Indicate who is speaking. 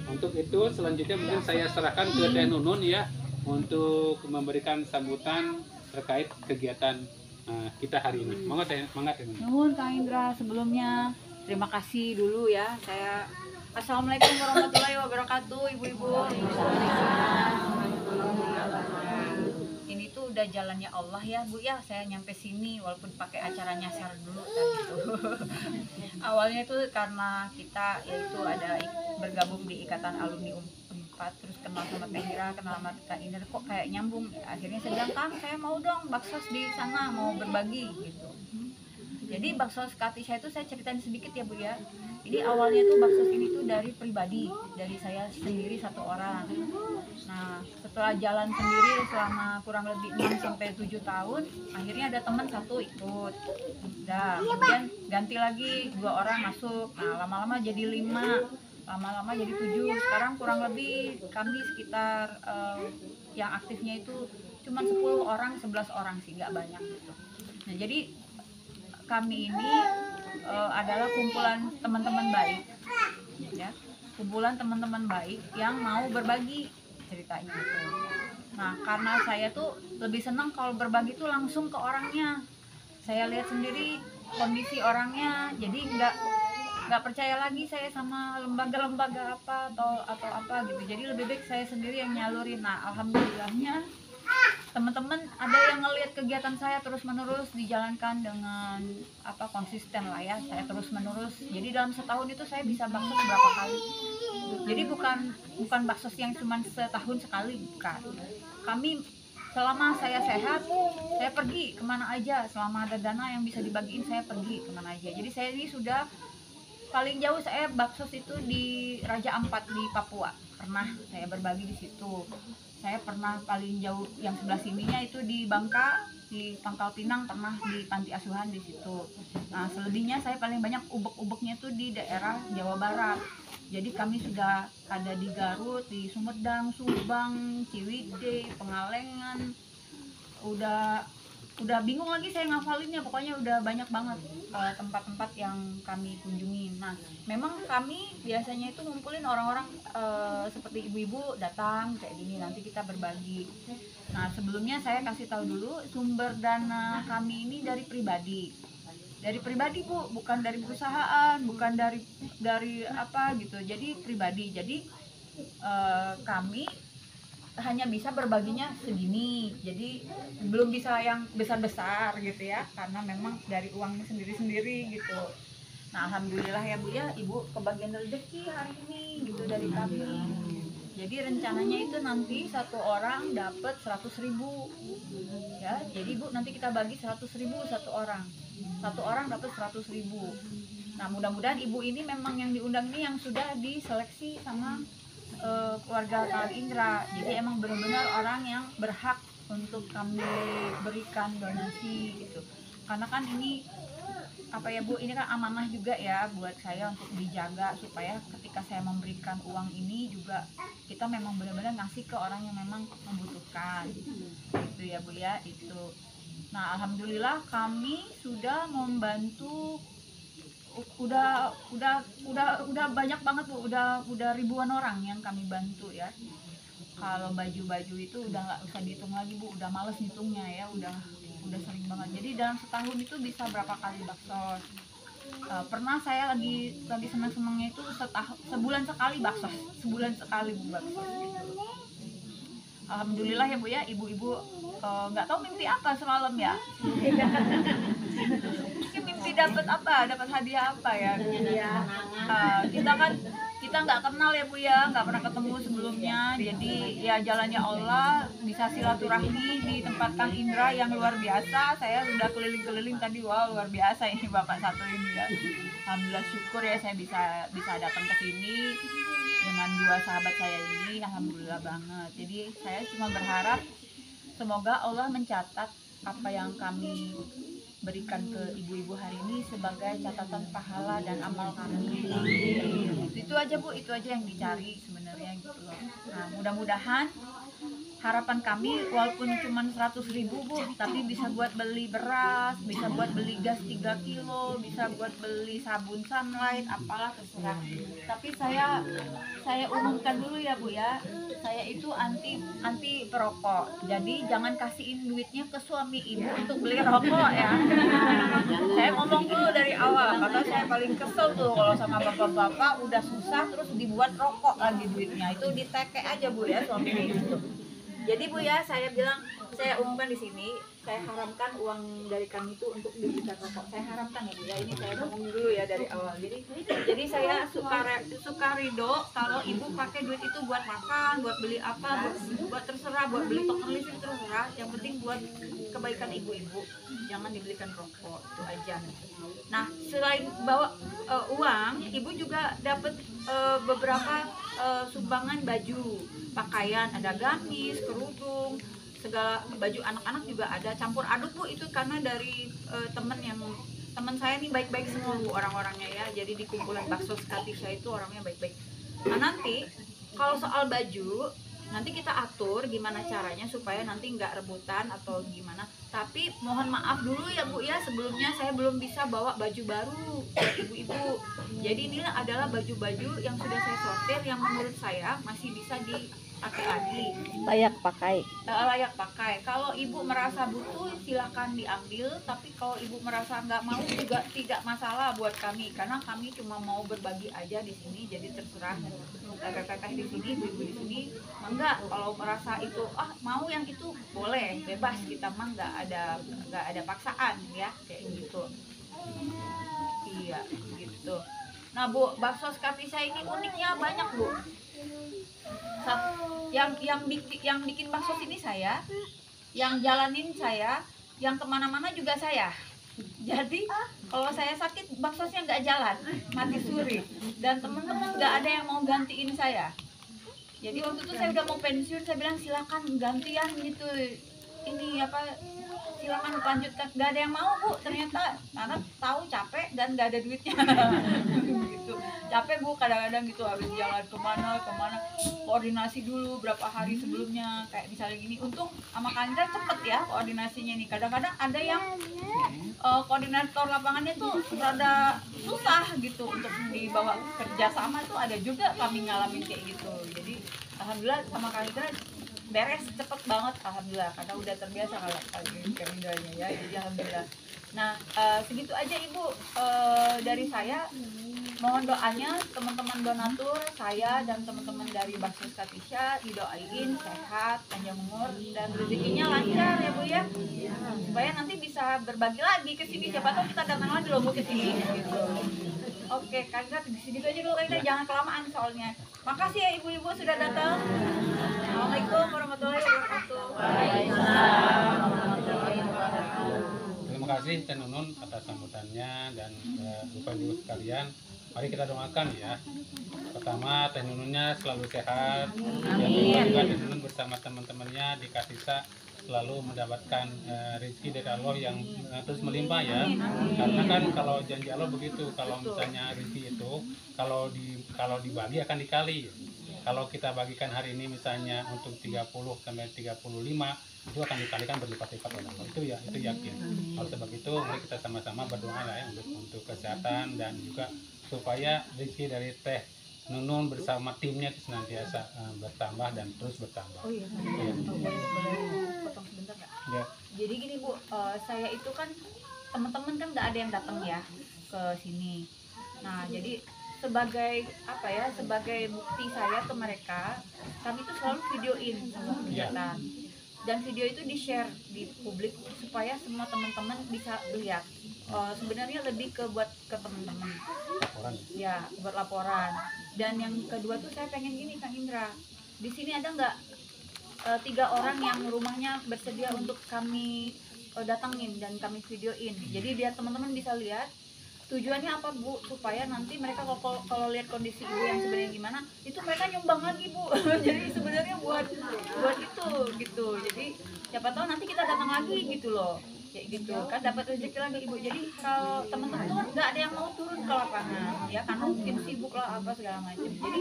Speaker 1: Untuk itu selanjutnya mungkin saya serahkan ke Teh Nunun ya untuk memberikan sambutan terkait kegiatan kita hari ini. Monggo Teh Nunun.
Speaker 2: Nuhun Kang Indra, sebelumnya terima kasih dulu ya. Saya Assalamualaikum warahmatullahi wabarakatuh, ibu-ibu. Ini tuh udah jalannya Allah ya Bu ya. Saya nyampe sini walaupun pakai acara nyasar dulu tadi tuh. Awalnya tuh karena kita yaitu ada bergabung di Ikatan Alumni 4, terus kenal sama Teh Indra, kenal sama Kak Indra, kok kayak nyambung. Akhirnya saya bilang, Kang, saya mau dong baksos di sana, mau berbagi gitu. Jadi baksos Katisha itu saya ceritain sedikit ya Bu ya. Jadi awalnya tuh baksos ini tuh dari pribadi, dari saya sendiri satu orang. Nah setelah jalan sendiri selama kurang lebih 6 sampai 7 tahun, akhirnya ada teman satu ikut. Nah kemudian ganti lagi 2 orang masuk. Nah lama-lama jadi 5, lama-lama jadi 7. Sekarang kurang lebih kami sekitar yang aktifnya itu cuma 10 orang, 11 orang sih, nggak banyak gitu. Nah jadi kami ini adalah kumpulan teman-teman baik, ya, kumpulan teman-teman baik yang mau berbagi ceritanya itu. Nah, karena saya tuh lebih senang kalau berbagi tuh langsung ke orangnya. Saya lihat sendiri kondisi orangnya, jadi nggak percaya lagi saya sama lembaga-lembaga apa atau apa gitu. Jadi lebih baik saya sendiri yang nyalurin. Nah, alhamdulillahnya teman-teman ada yang ngelihat kegiatan saya terus menerus dijalankan dengan konsisten lah ya. Saya terus menerus, jadi dalam setahun itu saya bisa baksos berapa kali. Jadi bukan baksos yang cuma setahun sekali, bukan. Kami selama saya sehat, saya pergi kemana aja. Selama ada dana yang bisa dibagiin, saya pergi kemana aja. Jadi saya ini sudah paling jauh saya baksos itu di Raja Ampat di Papua, pernah saya berbagi di situ. Saya pernah paling jauh yang sebelah sininya itu di Bangka, di Pangkal Pinang, pernah di panti asuhan di situ. Nah selebihnya saya paling banyak ubek-ubeknya tuh di daerah Jawa Barat. Jadi kami sudah ada di Garut, di Sumedang, Subang, Ciwidey, Pengalengan. Udah bingung lagi saya ngafalinnya, pokoknya udah banyak banget tempat-tempat yang kami kunjungi. Nah memang kami biasanya itu ngumpulin orang-orang seperti ibu-ibu datang kayak gini, nanti kita berbagi. Nah sebelumnya saya kasih tahu dulu, sumber dana kami ini dari pribadi Bu, bukan dari perusahaan, bukan dari apa gitu, jadi pribadi. Jadi kami hanya bisa berbaginya segini, jadi belum bisa yang besar-besar gitu ya, karena memang dari uangnya sendiri-sendiri gitu. Nah alhamdulillah ya Bu ya, Ibu kebagian rezeki hari ini gitu dari kami. Jadi rencananya itu nanti satu orang dapat 100.000 ya. Jadi Bu nanti kita bagi 100.000 satu orang dapat 100.000. Nah mudah-mudahan Ibu ini memang yang diundang ini yang sudah diseleksi sama keluarga Kang Indra. Jadi emang benar-benar orang yang berhak untuk kami berikan donasi gitu. Karena kan ini apa ya Bu, ini kan amanah juga ya buat saya untuk dijaga, supaya ketika saya memberikan uang ini juga kita memang benar-benar ngasih ke orang yang memang membutuhkan. Itu ya Bu ya, itu. Nah alhamdulillah kami sudah membantu udah banyak banget Bu, udah ribuan orang yang kami bantu ya. Kalau baju-baju itu udah nggak usah dihitung lagi Bu, udah males hitungnya ya, udah sering banget. Jadi dalam setahun itu bisa berapa kali baksos. Pernah saya lagi senang-senangnya itu sebulan sekali baksos, sebulan sekali Bu baksos gitu. Alhamdulillah ya Bu ya, ibu-ibu nggak tahu mimpi apa semalam ya. Mungkin mimpi dapat hadiah apa ya. Kita nggak kenal ya Bu ya, nggak pernah ketemu sebelumnya. Jadi ya jalannya Allah, bisa silaturahmi di tempat Kang Indra yang luar biasa. Saya sudah keliling-keliling tadi, wow luar biasa ini Bapak satu ini ya. Alhamdulillah syukur ya saya bisa datang ke sini dengan 2 sahabat saya ini, alhamdulillah banget. Jadi saya cuma berharap semoga Allah mencatat apa yang kami berikan ke ibu-ibu hari ini sebagai catatan pahala dan amal kami. Itu aja Bu, itu aja yang dicari sebenarnya gitu loh. Nah, mudah-mudahan harapan kami walaupun cuma 100.000 Bu, tapi bisa buat beli beras, bisa buat beli gas 3 kilo, bisa buat beli sabun Sunlight, apalah terserah. Tapi saya umumkan dulu ya Bu ya, saya itu anti perokok. Jadi jangan kasihin duitnya ke suami ibu untuk beli rokok ya. Saya ngomong dulu dari awal, karena saya paling kesel tuh kalau sama bapak-bapak udah susah terus dibuat rokok lagi duitnya. Itu diteke aja Bu ya suami itu. Jadi Bu ya, saya bilang, saya umumkan di sini, saya haramkan uang dari kami itu untuk dibelikan rokok. Saya haramkan ya Bu ya, ini saya ngomong dulu ya dari awal. Jadi saya suka ridho kalau ibu pakai duit itu buat makan, buat beli apa, buat terserah, buat beli token listrik terserah. Yang penting buat kebaikan ibu-ibu, jangan dibelikan rokok, itu aja. Nah, selain bawa uang, ibu juga dapat beberapa sumbangan baju, pakaian, ada gamis, kerudung, segala baju anak-anak juga ada, campur aduk Bu, itu karena dari teman saya nih baik-baik semua Bu orang-orangnya ya. Jadi di kumpulan Bakso Skatisha itu orangnya baik-baik. Nah, nanti kalau soal baju nanti kita atur gimana caranya supaya nanti nggak rebutan atau gimana. Tapi mohon maaf dulu ya Bu ya, sebelumnya saya belum bisa bawa baju baru buat ibu-ibu. Jadi inilah adalah baju-baju yang sudah saya sortir, yang menurut saya masih bisa dipakai lagi,
Speaker 3: Layak pakai.
Speaker 2: layak pakai. Kalau ibu merasa butuh silakan diambil, tapi kalau ibu merasa nggak mau juga tidak masalah buat kami, karena kami cuma mau berbagi aja di sini. Jadi terserah kakak-kakak di sini, ibu-ibu di sini, enggak, kalau merasa itu mau yang itu boleh, bebas, kita mah nggak ada paksaan ya, kayak gitu. Iya gitu. Nah Bu, Bakso Skatisha ini uniknya banyak Bu. Yang bikin bakso ini saya, yang jalanin saya, yang kemana-mana juga saya. Jadi kalau saya sakit baksosnya nggak jalan, mati suri, dan teman-teman nggak ada yang mau gantiin saya. Jadi waktu itu saya udah mau pensiun, saya bilang silakan gantian gitu, ini apa, silakan lanjutkan. Nggak ada yang mau Bu, ternyata karena tahu capek dan nggak ada duitnya. Gitu. Capek Bu kadang-kadang gitu, habis jalan kemana koordinasi dulu berapa hari sebelumnya, kayak misalnya gini. Untung sama Kandra cepet ya koordinasinya nih. Kadang-kadang ada yang koordinator lapangannya tuh rada susah gitu untuk dibawa kerja sama, tuh ada juga kami ngalamin kayak gitu. Jadi alhamdulillah sama Kandra beres cepet banget, alhamdulillah, karena udah terbiasa kalau Karindranya ya. Jadi alhamdulillah. Nah segitu aja Ibu dari saya. Mohon doanya teman-teman donatur saya dan teman-teman dari Bakso Skatisha didoain sehat, panjang umur, dan rezekinya lancar ya Bu ya, supaya nanti bisa berbagi lagi ke sini. Siapa tahu kita datang lagi loh Bu ke sini gitu. Oke, Kak, di sini aja dulu Kak, jangan kelamaan soalnya. Makasih ya ibu-ibu sudah datang. Assalamualaikum warahmatullahi wabarakatuh.
Speaker 1: Terima kasih Teh Nunun atas sambutannya, dan Bapak Ibu sekalian, mari kita doakan ya. Pertama, Teh Nununnya selalu sehat. Yang kedua juga Teh Nunun bersama teman-temannya di Kasisa selalu mendapatkan rezeki dari Allah yang terus melimpah ya. Karena kan kalau janji Allah begitu, kalau misalnya rezeki itu kalau dibagi akan dikali. Kalau kita bagikan hari ini misalnya untuk 30 sampai 35, itu akan dikalikan berlipat-lipat oleh Allah. Itu ya, itu yakin. Oleh sebab itu mari kita sama-sama berdoa lah ya untuk kesehatan, dan juga supaya rezeki dari Teh Nunun bersama timnya itu senantiasa bertambah dan terus bertambah.
Speaker 2: Oh iya,
Speaker 1: Ya.
Speaker 2: boleh potong sebentar nggak?
Speaker 1: Ya.
Speaker 2: Jadi gini Bu, saya itu kan teman-teman kan nggak ada yang datang ya ke sini. Nah jadi sebagai apa ya, sebagai bukti saya ke mereka, kami itu selalu videoin semua kegiatan. Dan video itu di-share di publik supaya semua teman-teman bisa lihat. Sebenarnya lebih buat ke teman-teman.
Speaker 1: Laporan.
Speaker 2: Ya, buat laporan. Dan yang kedua tuh saya pengen gini Kang Indra. Di sini ada nggak 3 orang yang rumahnya bersedia untuk kami datangin dan kami videoin. Jadi biar teman-teman bisa lihat. Tujuannya apa Bu? Supaya nanti mereka kalau lihat kondisi ibu yang sebenarnya gimana, itu mereka nyumbang lagi Bu. Jadi sebenarnya buat itu gitu. Jadi siapa tahu nanti kita datang lagi gitu loh. kayak gitu kan, dapat rezeki lagi ibu. Jadi kalau teman-teman tuh nggak ada yang mau turun ke lapangan ya, karena mungkin sibuk lah apa segala macam. Jadi